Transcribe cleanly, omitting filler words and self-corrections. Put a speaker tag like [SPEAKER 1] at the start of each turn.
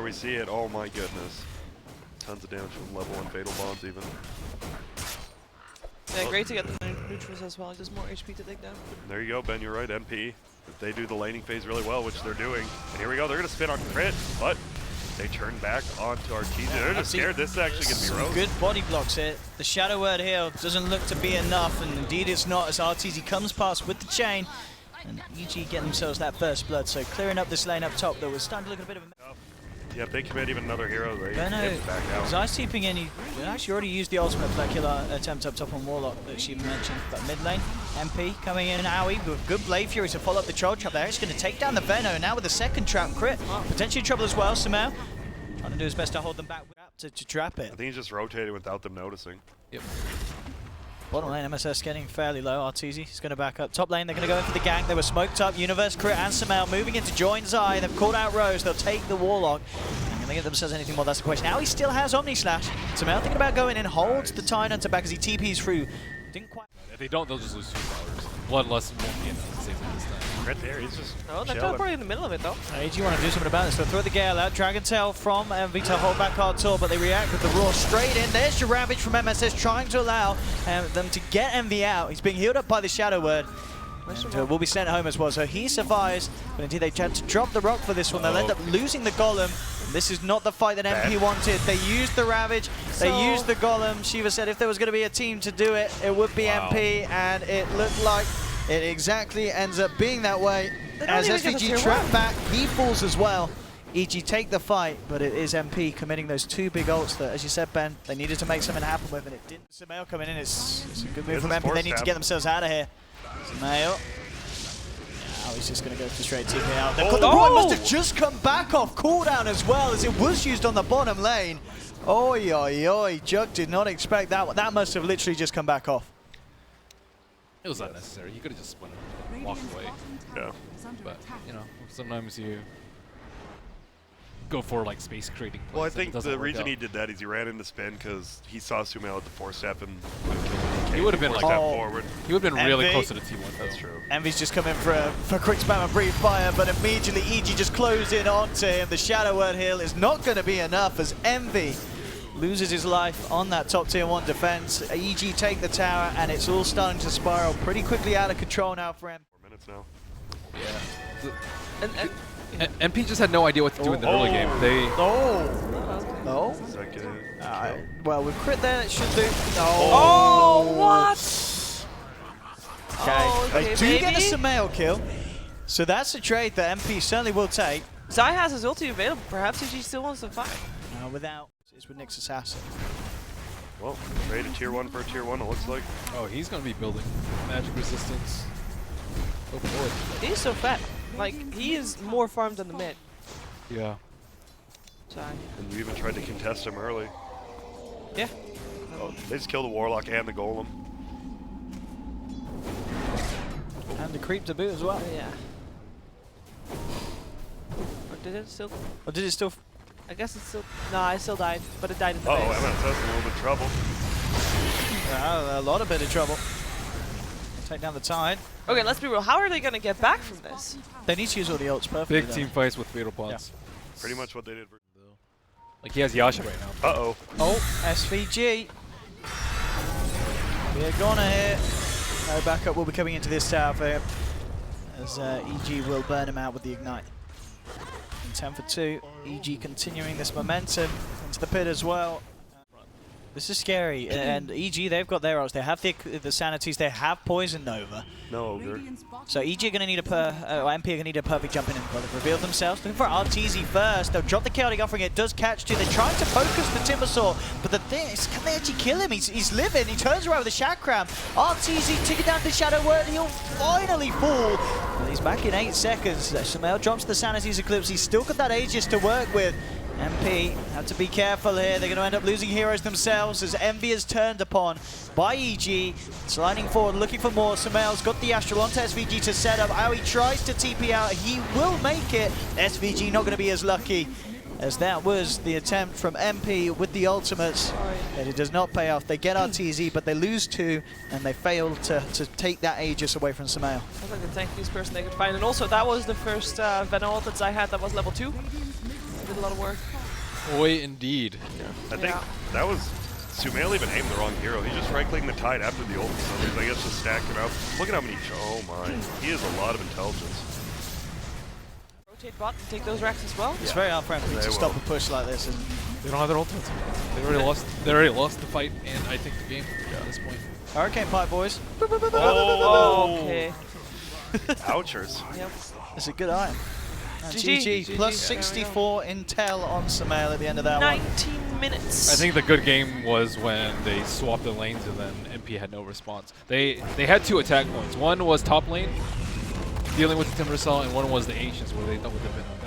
[SPEAKER 1] we see it. Oh my goodness. Tons of damage from level 1 Fatal Bonds even.
[SPEAKER 2] Yeah, great to get the neutrals as well. Just more HP to take down.
[SPEAKER 1] There you go, Ben, you're right, MP. If they do the laning phase really well, which they're doing. And here we go, they're going to spin on crit, but they turn back onto Arteezy. They're just scared this is actually going to be rogue.
[SPEAKER 3] Good body blocks here. The Shadow Word here doesn't look to be enough, and indeed it's not as Arteezy comes past with the chain. And EG get themselves that first blood, so clearing up this lane up top that was starting to look a bit of a...
[SPEAKER 1] Yeah, if they commit even another hero, they
[SPEAKER 3] Benno
[SPEAKER 1] back out.
[SPEAKER 3] was ice TPing in, he actually already used the ultimate for that killer attempt up top on Warlock that she mentioned. But mid lane, MP coming in, Aoi with good Blade Fury to follow up the Troll Trap. They're actually going to take down the Benno, and now with the second trap crit, potentially trouble as well. Sumail trying to do his best to hold them back to trap it.
[SPEAKER 1] I think he's just rotating without them noticing.
[SPEAKER 4] Yep.
[SPEAKER 3] Bottom lane, MSS getting fairly low. Arteezy is going to back up. Top lane, they're going to go in for the gank. They were smoked up. Universe, Crit, and Sumail moving in to join Zai. They've called out Rose. They'll take the Warlock. And can they get themselves anything more? That's the question. Now he still has Omni Slash. Sumail thinking about going in, holds the Tidehunter back as he TPs through. Didn't quite.
[SPEAKER 4] If they don't, they'll just lose 2 towers. Bloodlust won't be enough to save them this time.
[SPEAKER 1] Right there, he's just
[SPEAKER 2] Oh, they're
[SPEAKER 1] chilling.
[SPEAKER 2] teleporting in the middle of it though.
[SPEAKER 3] AG want to do something about this. They'll throw the Gale out. Dragon Tail from MV to hold back Artur, but they react with the Roar straight in. There's your Ravage from MSS trying to allow them to get MV out. He's being healed up by the Shadow Word. And will be sent home as well, so he survives. But indeed, they tried to drop the rock for this one. They'll end up losing the Golem. This is not the fight that MP wanted. They used the Ravage, they used the Golem. Shiva said if there was going to be a team to do it, it would be MP, and it looked like it exactly ends up being that way. As SVG trap back, he falls as well. EG take the fight, but it is MP committing those 2 big ults that, as you said, Ben, they needed to make something happen with, and it didn't. Sumail coming in, it's a good move from MP. They need to get themselves out of here. Sumail. Now he's just going to go for straight TP out. The Roy must have just come back off cooldown as well, as it was used on the bottom lane. Oi, oi, oi. Jug did not expect that one. That must have literally just come back off.
[SPEAKER 4] It was unnecessary. You could have just spun and walked away.
[SPEAKER 1] Yeah.
[SPEAKER 4] But, you know, sometimes you go for like space creating plays.
[SPEAKER 1] Well, I think
[SPEAKER 4] and it
[SPEAKER 1] the
[SPEAKER 4] doesn't work
[SPEAKER 1] reason
[SPEAKER 4] out.
[SPEAKER 1] he did that is he ran into spin because he saw Sumail at the 4-step and
[SPEAKER 4] He would have been like
[SPEAKER 1] that
[SPEAKER 3] Oh.
[SPEAKER 1] forward.
[SPEAKER 4] He would have been really
[SPEAKER 3] Envy.
[SPEAKER 4] close to the T1 though.
[SPEAKER 1] That's true.
[SPEAKER 3] Envy's just come in for a quick spam of Breathe Fire, but immediately EG just closed in onto him. The Shadow Word heal is not going to be enough as Envy loses his life on that top tier 1 defense. EG take the tower, and it's all starting to spiral pretty quickly out of control now for M.
[SPEAKER 1] 4 minutes now.
[SPEAKER 4] Yeah. MP just had no idea what to do in the early game. They
[SPEAKER 3] Oh.
[SPEAKER 1] Second.
[SPEAKER 3] Well, with crit there, it should do.
[SPEAKER 2] Oh, what?
[SPEAKER 3] Okay.
[SPEAKER 2] Oh,
[SPEAKER 3] They do
[SPEAKER 2] okay,
[SPEAKER 3] get the
[SPEAKER 2] baby.
[SPEAKER 3] Sumail kill, so that's a trade that MP certainly will take.
[SPEAKER 2] Zai has his ulti available. Perhaps EG still wants to fight.
[SPEAKER 3] Without, it's with Nyx Assassin.
[SPEAKER 1] Well, trade a tier 1 for a tier 1, it looks like.
[SPEAKER 4] Oh, he's gonna be building magic resistance. Oh boy.
[SPEAKER 2] He's so fat. Like, he is more farmed than the mid.
[SPEAKER 4] Yeah.
[SPEAKER 2] Zai.
[SPEAKER 1] And we even tried to contest him early.
[SPEAKER 2] Yeah.
[SPEAKER 1] Oh, they just killed the Warlock and the Golem.
[SPEAKER 3] And the creep to boot as well.
[SPEAKER 2] Yeah. Or did it still?
[SPEAKER 3] Or did it still?
[SPEAKER 2] I guess it still. Nah, it still died, but it died in the
[SPEAKER 1] Oh,
[SPEAKER 2] base.
[SPEAKER 1] MSS in a little bit of trouble.
[SPEAKER 3] A lot of bit of trouble. Take down the Tide.
[SPEAKER 2] Okay, let's be real. How are they gonna get back from this?
[SPEAKER 3] They need to use all the ults perfectly.
[SPEAKER 4] Big team fights with fatal pods.
[SPEAKER 1] Pretty much what they did.
[SPEAKER 4] Like he has Yasha right now.
[SPEAKER 1] Uh-oh.
[SPEAKER 3] Oh, SVG. We're gonna hit. No backup will be coming into this tower for him, as EG will burn him out with the Ignite. And 10 for 2. EG continuing this momentum into the pit as well. This is scary, and EG, they've got their ults. They have the Sanities, they have Poison Nova.
[SPEAKER 1] No Ogre.
[SPEAKER 3] So EG are going to need MP are going to need a perfect jump in and they've revealed themselves. Looking for Arteezy first. They'll drop the Chaotic Offering. It does catch too. They're trying to focus the Timbersaw, but the thing is, can they actually kill him? He's living. He turns around with a Chakram. Arteezy taking down the Shadow Word. He'll finally fall. But he's back in 8 seconds. Sumail drops the Sanity's Eclipse. He's still got that Aegis to work with. MP have to be careful here. They're going to end up losing heroes themselves as Envy is turned upon by EG. Sliding forward, looking for more. Sumail's got the Astral onto SVG to set up. Aoi tries to TP out. He will make it. SVG not going to be as lucky, as that was the attempt from MP with the ultimates. And it does not pay off. They get Arteezy, but they lose 2, and they fail to take that Aegis away from Sumail.
[SPEAKER 2] Sounds like the tankiest person they could find. And also, that was the first Venom ult that Zai had that was level 2. Did a lot of work.
[SPEAKER 4] Boy, indeed.
[SPEAKER 1] I think that was Sumail even aimed the wrong hero. He just right-clicking the Tide after the ult for some reason. I guess just stacked him out. Look at how many. Oh my, he has a lot of intelligence.
[SPEAKER 2] Rotate bot and take those racks as well.
[SPEAKER 3] It's very unfriendly
[SPEAKER 1] They
[SPEAKER 3] to stop
[SPEAKER 1] will.
[SPEAKER 3] a push like this. And
[SPEAKER 4] They don't have their ultimates. They already lost. They already lost the fight, and I think the game at this point.
[SPEAKER 3] Hurricane Pipe, boys.
[SPEAKER 1] Oh,
[SPEAKER 2] Okay.
[SPEAKER 1] Ouchers.
[SPEAKER 2] Yep.
[SPEAKER 3] It's a good iron. And
[SPEAKER 2] GG.
[SPEAKER 3] GG. Plus
[SPEAKER 2] There we go.
[SPEAKER 3] 64 intel on Sumail at the end of that one.
[SPEAKER 2] 19 minutes.
[SPEAKER 4] I think the good game was when they swapped the lanes and then MP had no response. They had 2 attack points. One was top lane, dealing with the Timber Saw, and one was the Ancients where they thought with the Venom.